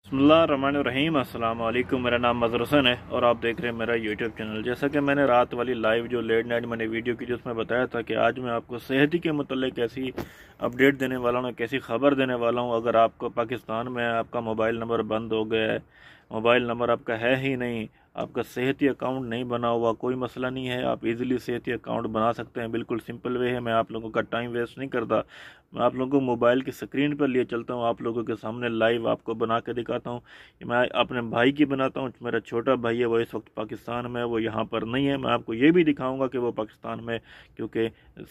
बिस्मिल्लाहिर्रहमानिर्रहीम। अस्सलाम वालेकुम। मेरा नाम मज़हर हुसैन है और आप देख रहे हैं मेरा यूट्यूब चैनल। जैसा कि मैंने रात वाली लाइव जो लेट नाइट मैंने वीडियो की जिसमें बताया था कि आज मैं आपको सेहती के मतलब कैसी अपडेट देने वाला हूँ, कैसी ख़बर देने वाला हूँ। अगर आपको पाकिस्तान में आपका मोबाइल नंबर बंद हो गया है, मोबाइल नंबर आपका है ही नहीं, आपका सेहती अकाउंट नहीं बना हुआ, कोई मसला नहीं है, आप इजीली सेहती अकाउंट बना सकते हैं। बिल्कुल सिंपल वे है। मैं आप लोगों का टाइम वेस्ट नहीं करता, मैं आप लोगों को मोबाइल की स्क्रीन पर लिए चलता हूँ, आप लोगों के सामने लाइव आपको बना के दिखाता हूँ। मैं अपने भाई की बनाता हूँ। मेरा छोटा भाई है, वो इस वक्त पाकिस्तान में, वो यहाँ पर नहीं है। मैं आपको ये भी दिखाऊंगा कि वो पाकिस्तान में, क्योंकि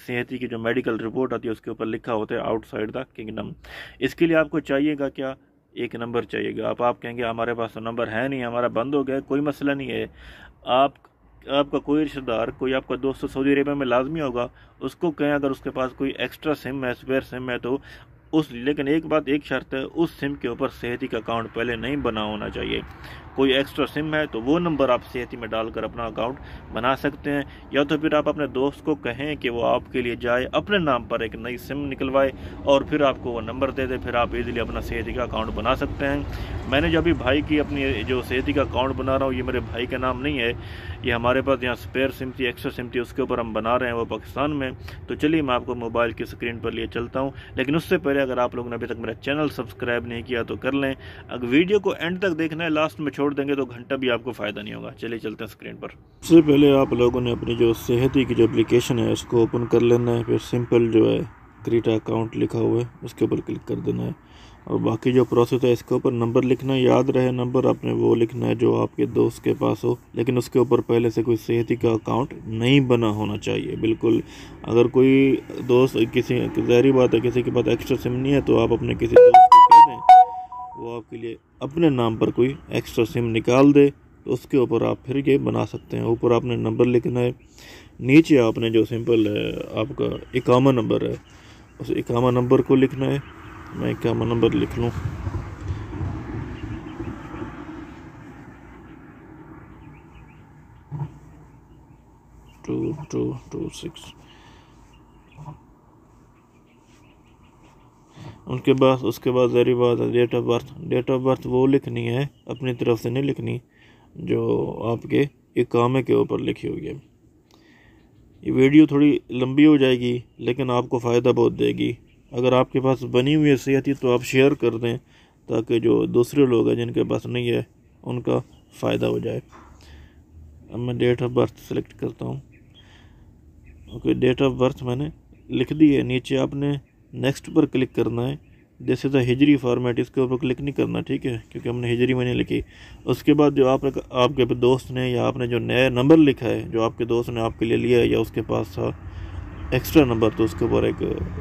सेहती की जो मेडिकल रिपोर्ट आती है उसके ऊपर लिखा होता है आउटसाइड द किंगडम। इसके लिए आपको चाहिएगा क्या? एक नंबर चाहिएगा। आप कहेंगे हमारे पास तो नंबर है नहीं, हमारा बंद हो गया। कोई मसला नहीं है। आप आपका कोई रिश्तेदार, कोई आपका दोस्त सऊदी अरेबिया में लाजमी होगा, उसको कहें अगर उसके पास कोई एक्स्ट्रा सिम है, स्पेयर सिम है, तो लेकिन एक बात, एक शर्त है, उस सिम के ऊपर सेहती का अकाउंट पहले नहीं बना होना चाहिए। कोई एक्स्ट्रा सिम है तो वो नंबर आप सेहती में डालकर अपना अकाउंट बना सकते हैं, या तो फिर आप अपने दोस्त को कहें कि वो आपके लिए जाए, अपने नाम पर एक नई सिम निकलवाए और फिर आपको वो नंबर दे दे, फिर आप इजीली अपना सेहती का अकाउंट बना सकते हैं। मैंने जो अभी भाई की अपनी जो सेहती का अकाउंट बना रहा हूँ, ये मेरे भाई का नाम नहीं है, ये हमारे पास यहाँ स्पेयर सिम थी, एक्स्ट्रा सिम थी, उसके ऊपर हम बना रहे हैं, वो पाकिस्तान में। तो चलिए मैं आपको मोबाइल की स्क्रीन पर लिए चलता हूँ, लेकिन उससे पहले अगर आप लोगों ने अभी तक मेरा चैनल सब्सक्राइब नहीं किया तो कर लें। अगर वीडियो को एंड तक देखना है, लास्ट में छोड़ देंगे तो घंटा भी आपको फ़ायदा नहीं होगा। चलिए चलते हैं स्क्रीन पर। सबसे पहले आप लोगों ने अपनी जो सेहती की जो एप्लीकेशन है उसको ओपन कर लेना है। फिर सिंपल जो है क्रीटा अकाउंट लिखा हुआ है उसके ऊपर क्लिक कर देना है, और बाकी जो प्रोसेस है इसके ऊपर नंबर लिखना है। याद रहे नंबर आपने वो लिखना है जो आपके दोस्त के पास हो, लेकिन उसके ऊपर पहले से कोई सेहती का अकाउंट नहीं बना होना चाहिए बिल्कुल। अगर कोई दोस्त, किसी ज़ाहिर बात है किसी के पास एक्स्ट्रा सिम नहीं है, तो आप अपने किसी दोस्त को कह दें वो आपके लिए अपने नाम पर कोई एक्स्ट्रा सिम निकाल दे, तो उसके ऊपर आप फिर ये बना सकते हैं। ऊपर आपने नंबर लिखना है, नीचे आपने जो सिंपल है आपका इकामा नंबर है, उस इकामा नंबर को लिखना है। मैं इकामा नंबर लिख लूँ, टू टू टू सिक्स। उसके बाद ज़ाहिर बात है date of birth. Date of birth वो लिखनी है, अपनी तरफ से नहीं लिखनी, जो आपके इकामे के ऊपर लिखी हुई है। ये वीडियो थोड़ी लंबी हो जाएगी लेकिन आपको फ़ायदा बहुत देगी। अगर आपके पास बनी हुई है सेहती तो आप शेयर कर दें, ताकि जो दूसरे लोग हैं जिनके पास नहीं है उनका फ़ायदा हो जाए। अब मैं डेट ऑफ बर्थ सेलेक्ट करता हूँ। ओके, डेट ऑफ बर्थ मैंने लिख दी है। नीचे आपने नेक्स्ट पर क्लिक करना है। This is the Hijri format, इसके ऊपर क्लिक नहीं करना, ठीक है, क्योंकि हमने हिजरी में नहीं लिखी। उसके बाद जो आपके दोस्त ने, या आपने जो नया नंबर लिखा है जो आपके दोस्त ने आपके लिए लिया है या उसके पास था एक्स्ट्रा नंबर, तो उसके ऊपर एक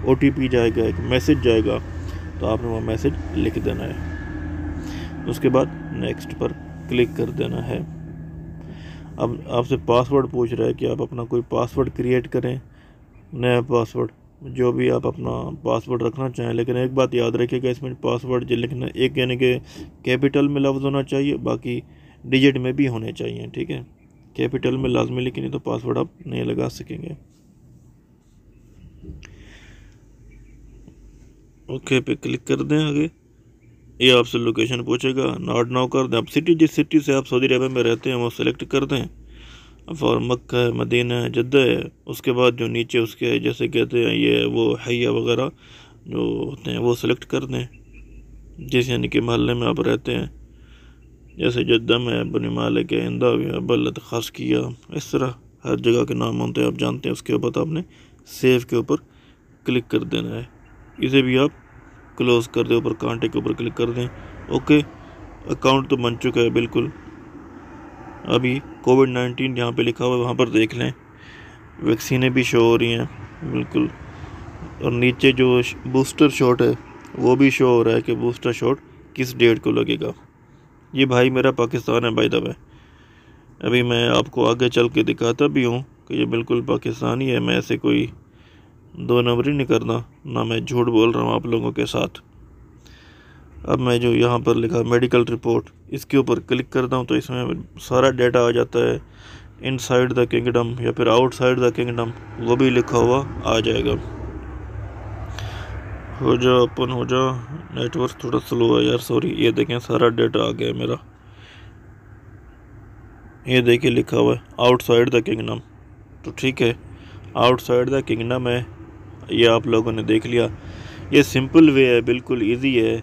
OTP जाएगा, एक मैसेज जाएगा, तो आपने वो मैसेज लिख देना है। उसके बाद नेक्स्ट पर क्लिक कर देना है। अब आपसे पासवर्ड पूछ रहा है कि आप अपना कोई पासवर्ड क्रिएट करें, नया पासवर्ड, जो भी आप अपना पासवर्ड रखना चाहें। लेकिन एक बात याद रखिएगा, इसमें पासवर्ड जो लिखना, एक यानी कि कैपिटल में लफ्ज़ होना चाहिए, बाकी डिजिट में भी होने चाहिए, ठीक है। कैपिटल में लाजमी लिखी, नहीं तो पासवर्ड आप नहीं लगा सकेंगे। ओके पे क्लिक कर दें। आगे ये आपसे लोकेशन पूछेगा, नॉट नाउ कर दें। आप सिटी, जिस सिटी से आप सऊदी अरब में रहते हैं वो सेलेक्ट कर दें। और मक्का है, मदीना है, जद्दा है। उसके बाद जो नीचे उसके जैसे कहते हैं ये वो हैया वगैरह जो होते हैं वो सेलेक्ट कर दें, जिस यानी कि महल्ले में आप रहते हैं। जैसे जद्दा में बनी मालिक है, इंदाविया, बल्लत, खासकिया, इस तरह हर जगह के नाम होते हैं, आप जानते हैं। उसके ऊपर आपने सेव के ऊपर क्लिक कर देना है। इसे भी आप क्लोज़ कर दें, ऊपर कांटे के ऊपर क्लिक कर दें। ओके, अकाउंट तो बन चुका है बिल्कुल। अभी कोविड-19 यहाँ पे लिखा हुआ है, वहाँ पर देख लें, वैक्सीनें भी शो हो रही हैं बिल्कुल। और नीचे जो बूस्टर शॉट है वो भी शो हो रहा है कि बूस्टर शॉट किस डेट को लगेगा। ये भाई मेरा पाकिस्तान है बाय द वे। अभी मैं आपको आगे चल के दिखाता भी हूँ कि ये बिल्कुल पाकिस्तानी है। मैं ऐसे कोई दो नंबरी नहीं करना, ना मैं झूठ बोल रहा हूँ आप लोगों के साथ। अब मैं जो यहाँ पर लिखा मेडिकल रिपोर्ट, इसके ऊपर क्लिक करता हूँ तो इसमें सारा डाटा आ जाता है। इनसाइड द किंगडम या फिर आउटसाइड द किंगडम वो भी लिखा हुआ आ जाएगा। हो जा ओपन हो जा। नेटवर्क थोड़ा स्लो है यार, सॉरी। ये देखें सारा डेटा आ गया है मेरा। ये देखिए लिखा हुआ है आउटसाइड द किंगडम। तो ठीक है, आउटसाइड द किंगडम है, ये आप लोगों ने देख लिया। ये सिंपल वे है, बिल्कुल इजी है,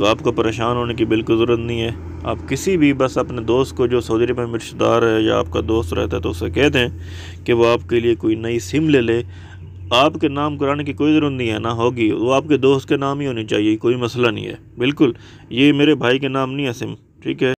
आपको परेशान होने की बिल्कुल ज़रूरत नहीं है। आप किसी भी बस अपने दोस्त को जो सऊदी अरब में रिश्तेदार है या आपका दोस्त रहता है तो उसे कह दें कि वो आपके लिए कोई नई सिम ले ले। आपके नाम कराने की कोई ज़रूरत नहीं है, ना होगी, वो आपके दोस्त के नाम ही होनी चाहिए, कोई मसला नहीं है। बिल्कुल, ये मेरे भाई के नाम नहीं है सिम, ठीक है।